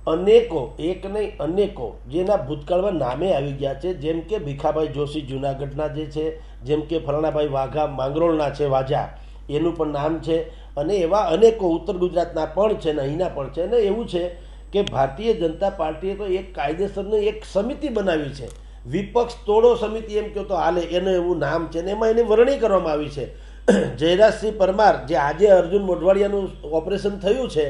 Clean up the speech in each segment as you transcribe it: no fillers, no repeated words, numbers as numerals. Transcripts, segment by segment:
અનેકો એક નહીં અનેકો જેના ભૂતકાળમાં નામે આવી ગયા છે, જેમ કે ભીખાભાઈ જોશી જુનાગઢના જે છે, જેમ કે ફલાણાભાઈ વાઘા માંગરોળના છે વાજા, એનું પણ નામ છે. અને એવા અનેકો ઉત્તર ગુજરાતના પણ છે ને અહીંના પણ છે. ને એવું છે કે ભારતીય જનતા પાર્ટીએ તો એક કાયદેસરની એક સમિતિ બનાવી છે, વિપક્ષ તોડો સમિતિ એમ કહો તો હાલે, એનું એવું નામ છે. ને એમાં એની વરણી કરવામાં આવી છે. જયરાજસિંહ પરમાર, જે આજે અર્જુન મોઢવાડિયાનું ઓપરેશન થયું છે,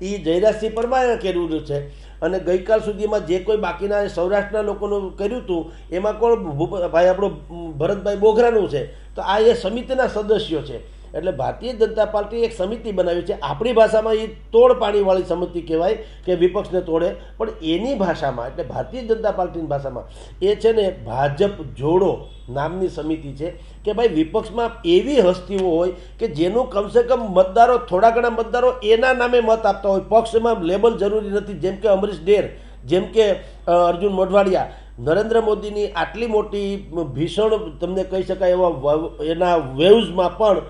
એ જયરાજસિંહ પરમારે કર્યું છે. અને ગઈકાલ સુધીમાં જે કોઈ બાકીના સૌરાષ્ટ્રના લોકોનું કર્યું હતું એમાં કોણ ભાઈ આપણો ભરતભાઈ બોઘરાનું છે. તો આ એ સમિતિના સદસ્યો છે. એટલે ભારતીય જનતા પાર્ટી એક સમિતિ બનાવી છે. આપણી ભાષામાં એ તોડ પાણીવાળી સમિતિ કહેવાય કે વિપક્ષને તોડે, પણ એની ભાષામાં એટલે ભારતીય જનતા પાર્ટીની ભાષામાં એ છે ને ભાજપ જોડો નામની સમિતિ છે. કે ભાઈ વિપક્ષમાં એવી હસ્તીઓ હોય કે જેનું કમસે કમ મતદારો, થોડા ઘણા મતદારો એના નામે મત આપતા હોય, પક્ષમાં લેબલ જરૂરી નથી. જેમ કે અમરીશ ડેર, જેમ કે અર્જુન મોઢવાડિયા, નરેન્દ્ર મોદીની આટલી મોટી ભીષણ તમને કહી શકાય એવા એના વેવ્સમાં પણ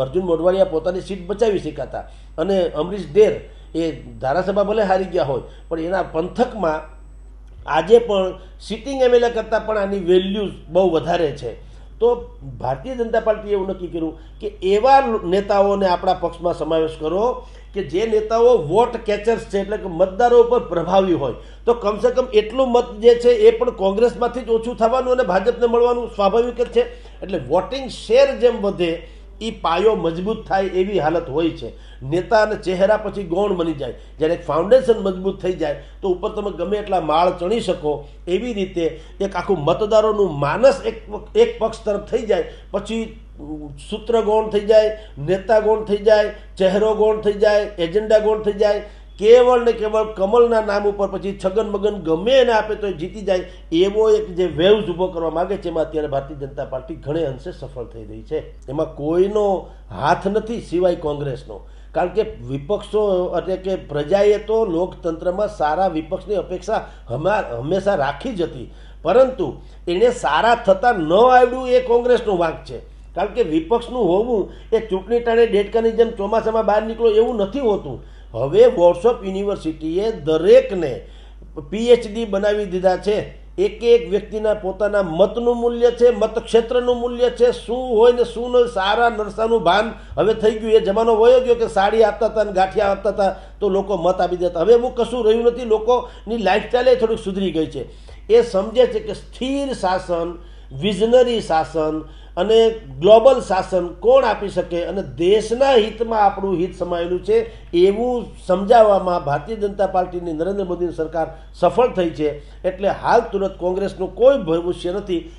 અર્જુન મોઢવાડિયા પોતાની સીટ બચાવી શકાતા. અને અમરીશ ડેર એ ધારાસભા ભલે હારી ગયા હોય પણ એના પંથકમાં આજે પણ સિટિંગ એમએલએ કરતાં પણ આની વેલ્યુઝ બહુ વધારે છે. તો ભારતીય જનતા પાર્ટીએ એવું નક્કી કર્યું કે એવા નેતાઓને આપણા પક્ષમાં સમાવેશ કરો કે જે નેતાઓ વોટ કેચર્સ છે, એટલે કે મતદારો ઉપર પ્રભાવી હોય. તો કમસે કમ એટલું મત જે છે એ પણ કોંગ્રેસમાંથી જ ઓછું થવાનું અને ભાજપને મળવાનું સ્વાભાવિક જ છે. એટલે વોટિંગ શેર જેમ વધે એ પાયો મજબૂત થાય એવી હાલત હોય છે. નેતા અને ચહેરા પછી ગૌણ બની જાય. જ્યારે એક ફાઉન્ડેશન મજબૂત થઈ જાય તો ઉપર તમે ગમે એટલા માળ ચણી શકો. એવી રીતે એક આખું મતદારોનું માનસ એક પક્ષ તરફ થઈ જાય પછી સૂત્ર ગૌણ થઈ જાય, નેતા ગૌણ થઈ જાય, ચહેરો ગૌણ થઈ જાય, એજન્ડા ગૌણ થઈ જાય. કેવળ ને કેવળ કમલના નામ ઉપર પછી છગન મગન ગમે એને આપે તો જીતી જાય એવો એક જે વેવ્સ ઊભો કરવા માગે છે, એમાં અત્યારે ભારતીય જનતા પાર્ટી ઘણે અંશે સફળ થઈ રહી છે. એમાં કોઈનો હાથ નથી સિવાય કોંગ્રેસનો. કારણ કે વિપક્ષો એટલે કે પ્રજાએ તો લોકતંત્રમાં સારા વિપક્ષની અપેક્ષા હંમેશા રાખી જ હતી, પરંતુ એને સારા થતાં ન આવડ્યું એ કોંગ્રેસનો વાંક છે. કારણ કે વિપક્ષનું હોવું એ ચૂંટણી ટાણે ડેડકાની જેમ ચોમાસામાં બહાર નીકળો એવું નથી હોતું. હવે વોટ્સઅપ યુનિવર્સિટીએ દરેકને પીએચડી બનાવી દીધા છે. એક એક વ્યક્તિના પોતાના મતનું મૂલ્ય છે, મતક્ષેત્રનું મૂલ્ય છે, શું હોય ને શું ન, સારા નરસાનું ભાન હવે થઈ ગયું. એ જમાનો વયો ગયો કે સાડી આપતા હતા અને ગાંઠિયા આપતા હતા તો લોકો મત આપી દેતા. હવે એવું કશું રહ્યું નથી. લોકોની લાઈફસ્ટાઈલ એ થોડીક સુધરી ગઈ છે. એ સમજે છે કે સ્થિર શાસન, વિઝનરી શાસન અને ગ્લોબલ શાસન કોણ આપી શકે અને દેશના હિતમાં આપણું હિત સમાયેલું છે એવું સમજાવવામાં ભારતીય જનતા પાર્ટીની નરેન્દ્ર મોદીની સરકાર સફળ થઈ છે. એટલે હાલ તુરંત કોંગ્રેસનું કોઈ ભવિષ્ય નથી.